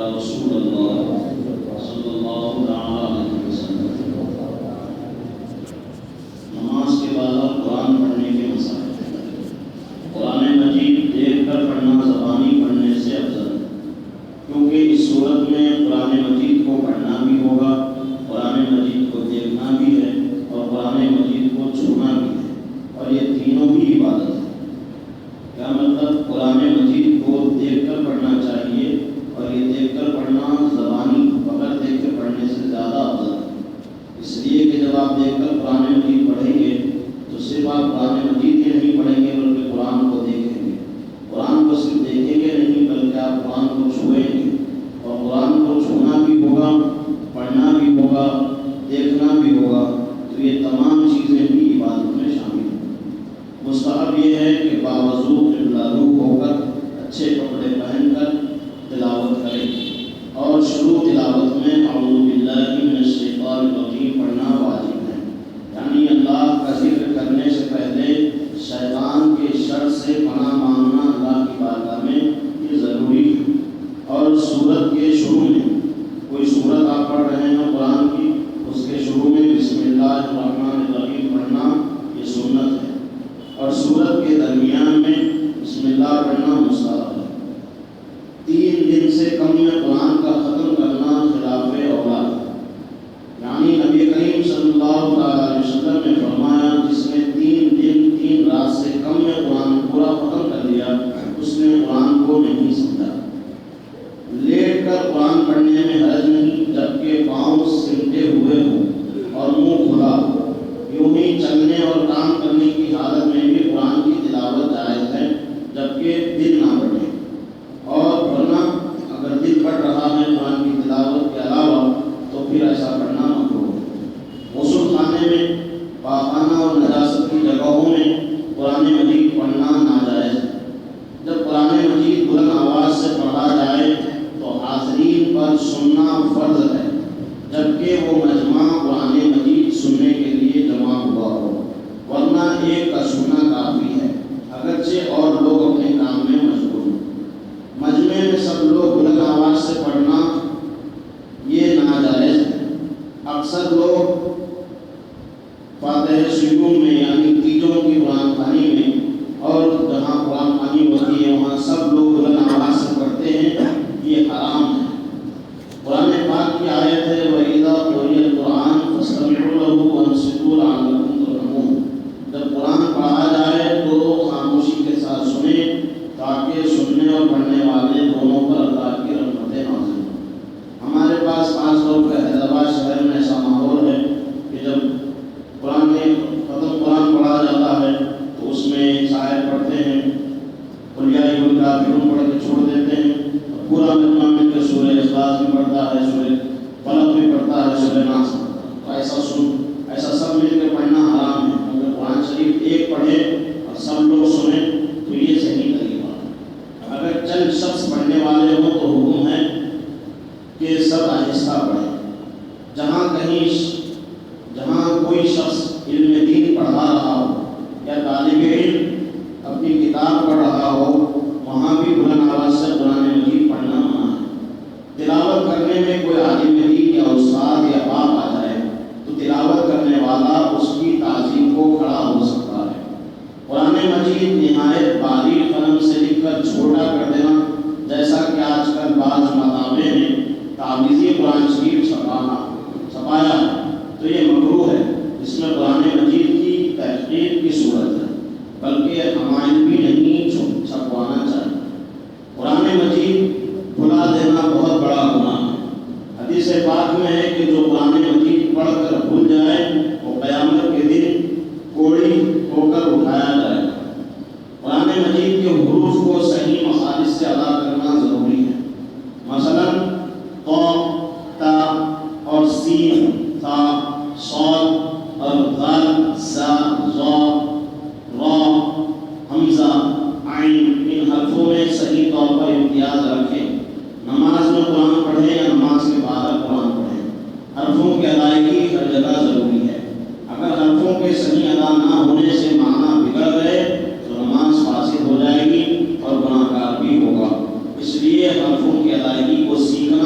رسول اللہ صلی اللہ تعالیٰ علیہ وسلم۔ نماز کے بعد قرآن پڑھنے کے مسائل۔ قرآن مجید دیکھ کر پڑھنا زبانی پڑھنے سے افضل ہے، کیونکہ اس صورت میں قرآن مجید کو پڑھنا بھی ہوگا، قرآن مجید کو دیکھنا بھی ہے اور قرآن مجید کو چھونا بھی ہے، اور یہ تینوں بھی عبادت ہے۔ کیا مطلب؟ قرآن مجید کو دیکھ کر پڑھنا چاہیے، اور یہ دیکھ کر پڑھنا زبانی بغیر دیکھ کر پڑھنے سے زیادہ افضل ہے، اس لیے کہ جب آپ دیکھ کر قرآن مجید پڑھیں گے تو صرف آپ قرآن مجید ہی نہیں پڑھیں گے بلکہ قرآن کو دیکھیں گے۔ قرآن کو صرف دیکھیں گے نہیں بلکہ آپ قرآن کو چھوئیں گے، اور قرآن کو چھونا بھی ہوگا، پڑھنا بھی ہوگا، دیکھنا بھی ہوگا، تو یہ تمام چیزیں بھی عبادت میں شامل ہیں۔ مستحب یہ ہے کہ باوضو قبلہ رو ہو کر اچھے کپڑے پہن کر تلاوت کریں، اور شروع تلاوت میں اعوذ باللہ من الشیطان الرجیم پڑھنا واجب ہے، یعنی اللہ کا ذکر کرنے سے پہلے شیطان کے شر سے پناہ مانگنا اللہ کی بارگاہ میں یہ ضروری ہے۔ اور سورت کے شروع میں کوئی سورت آپ پڑھ رہے ہیں قرآن کی، اس کے شروع میں بسم اللہ الرحمن الرحیم پڑھنا یہ سنت ہے، اور سورت کے درمیان میں بسم اللہ پڑھنا مستحب ہے۔ 3 دن سے کم میں قرآن کا ختم کرنا خلاف اولا ہے، یعنی نبی کریم صلی اللہ علیہ وسلم نے فرمایا جس نے 3 دن 3 رات سے کم میں قرآن پورا ختم کر دیا اس نے قرآن کو نہیں سمجھا۔ لیٹ کر قرآن پڑھنے میں حرج نہیں، جبکہ پاؤں سمٹے ہوئے ہوں اور منہ کھلا ہو، یوں ہی چلنے اور کام کرنے کی حالت میں بھی قرآن کی تلاوت جائز ہے، جبکہ دل نہ بڑھے، اور ورنہ اگر دل بڑھ رہا ہے قرآن کی تلاوت کے علاوہ تو پھر ایسا پڑھنا مکروہ ہے۔ غسل خانے میں، پاخانہ اور نجاست کی جگہوں میں قرآن مجید پڑھنا ناجائز ہے۔ جب قرآن مجید بلند آواز سے پڑھا جائے تو حاضرین پر سننا فرض ہے، جبکہ وہ مجمع قرآن مجید سننے کے لیے جمع ہوا ہو، ورنہ ایک کا سننا کافی ہے، اگرچہ اور لوگ اپنے کام میں مشغول ہوں۔ مجمع میں سب لوگ بلند آواز سے پڑھنا یہ ناجائز ہے۔ اکثر لوگ فاتحہ سیوں میں یعنی تیجوں کی قرآن خوانی میں، اور جہاں قرآن خوانی ہوتی ہے وہاں سب لوگ بلند آواز سے پڑھتے ہیں، یہ حرام ہے۔ قرآن پاک کی آیت ہے وَإِذَا قُرِئَ الْقُرْآنُ فَاسْتَمِعُوا لَهُ وَأَنصِتُوا لَعَلَّكُمْ تُرْحَمُونَ۔ جب قرآن پڑھا جائے تو خاموشی کے ساتھ سنیں تاکہ سننے اور پڑھنے والے دونوں پر اللہ کی رحمتیں نازل ہوں۔ ہمارے پاس خاص طور پر حیدرآباد شہر میں ایسا ماحول ہے کہ جب قرآن پڑھا جاتا ہے تو اس میں شاعر پڑھتے ہیں، قُلْ یَا أَیُّہَا الْکافِرُونَ پڑھ کے چھوڑ دیتے ہیں، پورا مجمع مل کے سورہ اخلاص بھی پڑھتا ہے، سورہ فلق بھی پڑھتا ہے، سورہ ناس پڑھتا ہے۔ تو ایسا سب مل کے پڑھنا حرام ہے، اگر قرآن شریف ایک پڑھے اور سب لوگ سنیں تو یہ صحیح طریقہ ہے۔ اگر چند شخص پڑھنے والے ہوں تو حکم ہے کہ سب آہستہ پڑھیں۔ جہاں کوئی شخص علم دین پڑھا رہا ہو یا طالب علم اپنی کتاب پڑھ رہا ہو وہاں بھی بلند آواز سے قرآن مجید پڑھنا منع ہے۔ تلاوت کرنے میں کوئی عالم دین یا استاد یا باپ آ جائے تو تلاوت کرنے والا اس کی تعظیم کو کھڑا ہو سکتا ہے۔ قرآن مجید نہایت باریک قلم سے لکھ کر چھوٹا کر دینا، جیسا کہ آج کل بعض مطابع میں تعویذی قرآن شریف چھپایا ہے، تو یہ مکروہ ہے، اس میں قرآن مجید کی تحقیق کی صورت ہے، بلکہ حمائل بھی نہیں چھپوانا چاہیے۔ قرآن مجید بھلا دینا بہت بڑا گناہ ہے۔ حدیث پاک میں ہے کہ جو قرآن مجید پڑھ کر بھول جائے وہ قیامت کے دن کوڑی ہو کر اٹھایا جائے گا۔ قرآن مجید کے حروف کو صحیح مخارج سے ادا کرنا ضروری ہے، مثلا ق، تا اور سین، تا، صاد اور ذال، زا، ظا، را، حمزہ، عین، ان حرفوں میں صحیح طور پر امتیاز رکھیں۔ نماز میں قرآن پڑھیں یا نماز کے باہر قرآن پڑھیں، حرفوں کی ادائیگی ہر جگہ ضروری ہے۔ اگر حرفوں کے صحیح ادا نہ ہونے سے معنی بگڑ گئے تو نماز فاسد ہو جائے گی اور گناہ گار بھی ہوگا، اس لیے حرفوں کی ادائیگی کو سیکھنا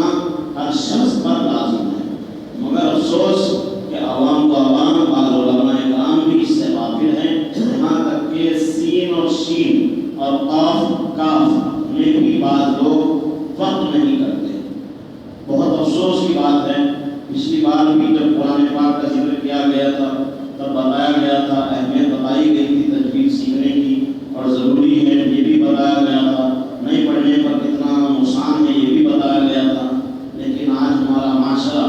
افسوس کی بات ہے، پچھلی بار بھی جب قرآن پاک کا ذکر کیا گیا تھا تب بتایا گیا تھا، اہمیت بتائی گئی تھی تجوید سیکھنے کی، اور ضروری ہے یہ بھی بتایا گیا تھا، نہیں پڑھنے پر کتنا نقصان ہے یہ بھی بتایا گیا تھا۔ لیکن آج ہمارا معاشرہ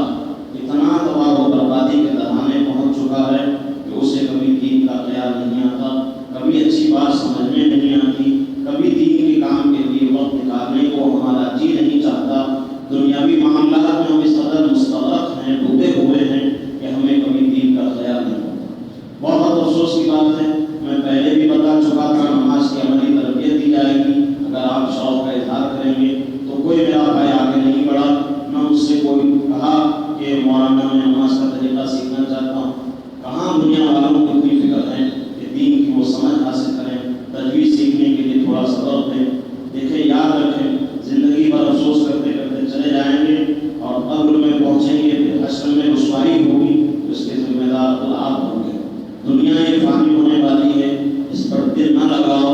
اتنا تباہ و بربادی کے دہانے پہنچ چکا ہے کہ اسے کبھی دین کا خیال نہیں آتا، کبھی اچھی بات سمجھ میں نہیں آتی، کبھی دین کے کام کے لیے وقت نکالنے کو ہمارا جی نہیں چاہتا۔ دنیاوی معاملات میں ہم اس قدر مستغرق ہیں، ڈوبے ہوئے ہیں کہ ہمیں کبھی دین کا خیال نہیں ہوتا۔ بہت افسوس کی بات ہے، میں پہلے بھی بتا چکا تھا، نماز کی عملی تربیت دی جائے گی، اگر آپ شوق کا اظہار کریں گے تو کوئی میرا بھائی آگے نہیں بڑھا، نہ اس سے کوئی کہا کہ مولانا میں نماز کا طریقہ سیکھنا چاہتا ہوں۔ کہاں دنیا والوں کو اتنی فکر ہے کہ دین کی وہ سمجھ حاصل کریں، تجوید سیکھنے کے لیے تھوڑا سبق دیں۔ دیکھیں، یاد رکھیں، زندگی بھر افسوس کرتے کرتے چلے جائیں گے اور قبر میں پہنچیں گے، پھر حشر میں رسوائی ہوگی تو اس کے ذمہ دار خود آپ ہوں گے۔ دنیا یہ فانی ہونے والی ہے، اس پر دل نہ لگاؤ،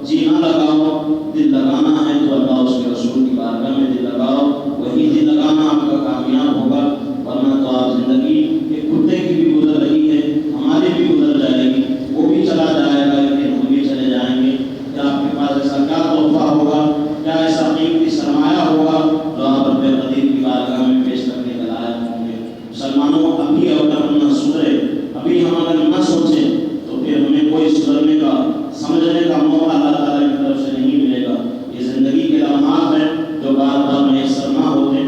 جی نہ لگاؤ۔ دل لگانا ہے تو اللہ اس کے رسول کی بارگاہ میں دل لگاؤ، وہی دل لگانا آپ کا کامیاب ہوگا، ورنہ تو آپ زندگی ایک کتے کی بھی گزر رہی ہے، ہماری بھی گزر جائے گی، وہ بھی چلا جائے گا لیکن ہم بھی چلے جائیں گے۔ کیا آپ کے پاس ایسا کیا تحفہ ہوگا، کیا ایسا قیمتی سرمایہ ہوگا جو آپ رب قدیر کی بارگاہ میں پیش کرنے کے لائق ہوں گے؟ مسلمانوں، ابھی اگر ہم نہ سدھرے، ابھی ہم اگر نہ سوچیں تو پھر ہمیں کوئی سدھرنے کا، سمجھنے کا موقع اللہ تعالیٰ کی طرف سے نہیں ملے گا۔ یہ زندگی کے لمحات ہیں جو بار بار میسر نہ ہوتے۔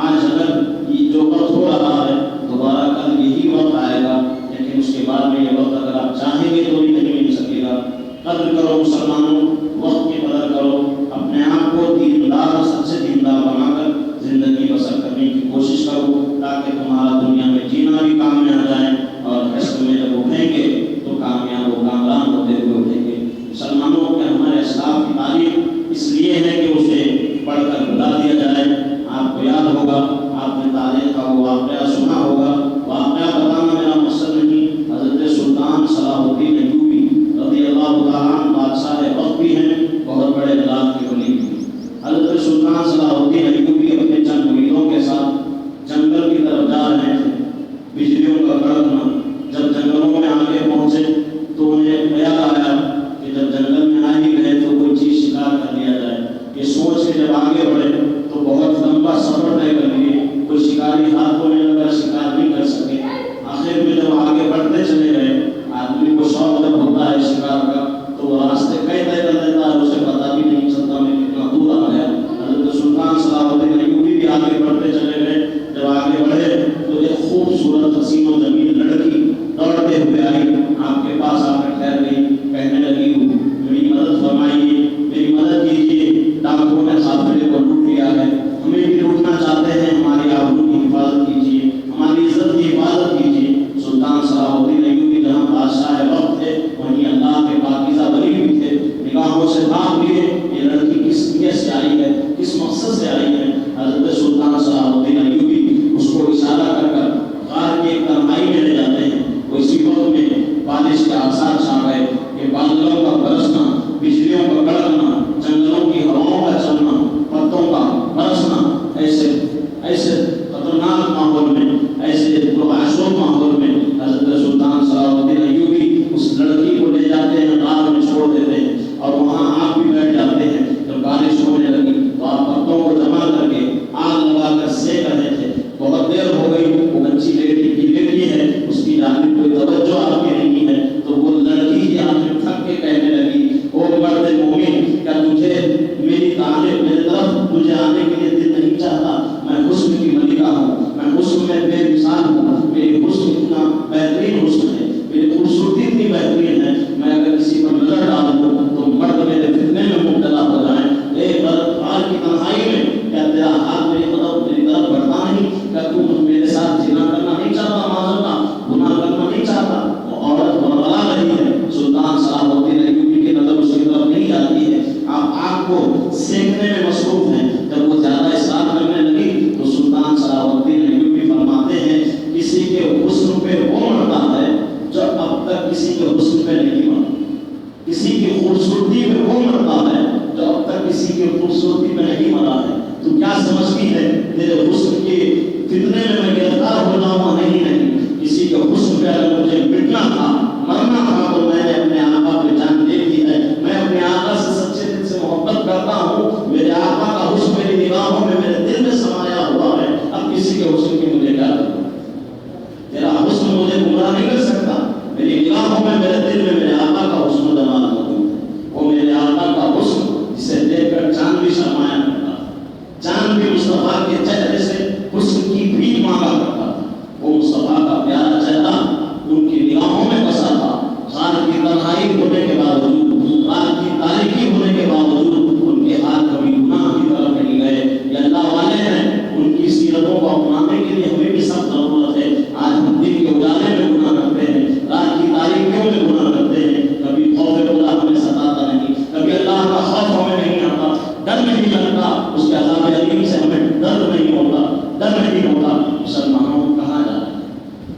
آج اگر یہ جو وقت ہو رہا ہے، دوبارہ کل یہی وقت آئے گا، لیکن اس کے بعد میں یہ وقت اگر آپ چاہیں گے تو بھی نہیں مل سکے گا۔ قدر کرو مسلمانوں، وقت کی قدر کرو، اپنے آپ کو دیندار، سچے دیندار بنا کر زندگی بسر کرنے کی کوشش کرو، تاکہ تمہارا دنیا میں جینا بھی کام میں آ جائے اور حشر میں جب اٹھیں گے تو کامیاب و کامران ہوتے ہوئے اٹھیں گے۔ مسلمانوں کے ہمارے اسلاف کی تاریخ اس لیے ہے کہ اسے پڑھ کر بتا دیا جائے۔ آپ کو یاد ہوگا، آپ نے تاریخ کا وہ واقعہ سنا ہوگا، واقعہ بتانا میرا مقصد نہیں۔ حضرت سلطان صلاح الدین ایوبی رضی اللہ تعالیٰ عنہ بادشاہ وقت بھی ہیں، بہت بڑے اللہ کے ولی بھی۔ حضرت سلطان صلاح الدین ایوبی اپنے چند مریدوں کے ساتھ جنگل کی طرف جا رہے تھے۔ بجلیوں کا کڑکنا، جب جنگلوں میں آگے پہنچے تو انہیں خیال آیا کہ جب جنگل میں آ ہی گئے تو کوئی چیز شکار کر لیا جائے۔ یہ سوچ کے جب آگے بڑھے تو بہت لمبا سفر طے کر لیے، کوئی شکاری ہاتھوں میں لگا شکار نہیں کر سکے۔ آخر میں جب آگے بڑھتے چلے گئے، آدمی کو شوق جب ہوتا ہے شکار کا تو وہ راستے کئی طے کر لیتا ہے، اسے پتہ بھی نہیں چلتا میں کتنا دور آ گیا۔ حضرت سلطان صلاح الدین ایوبی بھی آگے بڑھتے چلے گئے، جب آگے بڑھے تو ایک خوبصورت حسین و جمیل لڑکی دوڑتے ہوئے آئی، آپ کے پاس آ کر ٹھہر گئی، کہنے لگی میری مدد فرمائیے، میری مدد کیجیے، ڈاکوؤں نے قافلے کو لوٹ لیا ہے، ہمیں بھی لوٹنا چاہتے ہیں، ہماری آبرو کی حفاظت کیجیے، ہماری عزت کی حفاظت کیجیے۔ سلطان صلاح الدین ایوبی جہاں بادشاہ وقت تھے وہیں اللہ کے پاکیزہ ولی بھی تھے، نگاہوں سے بھاگ لیے یہ لڑکی کس نیت سے آئی ہے، کس مقصد سے آئی ہے۔ حضرت سلطان صلاح الدین ایوبی اس کو اشارہ کر کر غار کی ایک تنہائی میں لے جاتے ہیں۔ وہ اسی وقت میں بارش کے آثار چھا گئے کہ بادلوں کا برسنا، بجلیوں کا کڑکنا، جنگلوں کی ہواؤں کا چلنا، پتوں کا برسنا، ایسے خطرناک ماحول میں، ایسے پرآشوب ماحول میں حضرت سلطان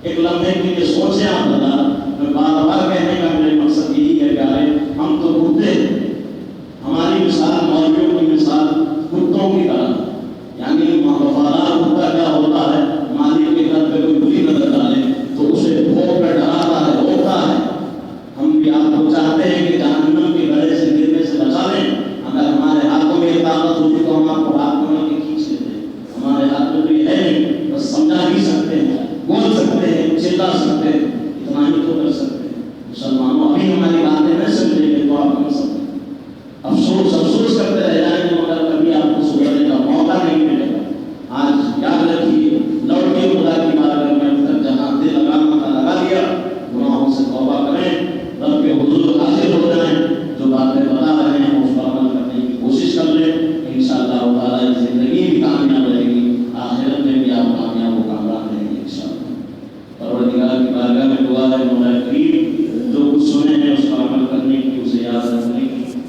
ایک لمحے کے لیے سوچیں آپ حضرات، میں بار بار کہنے کا میرے مقصد یہی ہے کہ ہم تو کتے ہیں، ہماری مثال مولویوں کی مثال کتوں کی طرح، یعنی وفادار کتا کیا ہوتا ہے، مالک کے گھر پہ کوئی بری نظر ڈالے تو اسے بھونک کر ڈراتا ہے، روکتا ہے۔ ہم بھی آپ کو چاہتے ہیں کہ جہنم کے گڑھے سے گرنے سے بچا لیں۔ اگر ہمارے ہاتھوں میں یہ طاقت ہوتی تو ہم آپ کو ہاتھ میں کے کھینچ لیتے ہیں، ہمارے ہاتھ میں تو یہ ہے نہیں، بس سمجھا بھی سکتے ہیں، بول سکتے ہیں، چلا سکتے ہیں، اتنا ہی تو کر سکتے ہیں۔ مسلمانوں ابھی ہماری باتیں نہ سمجھیں گے تو آپ ہم سب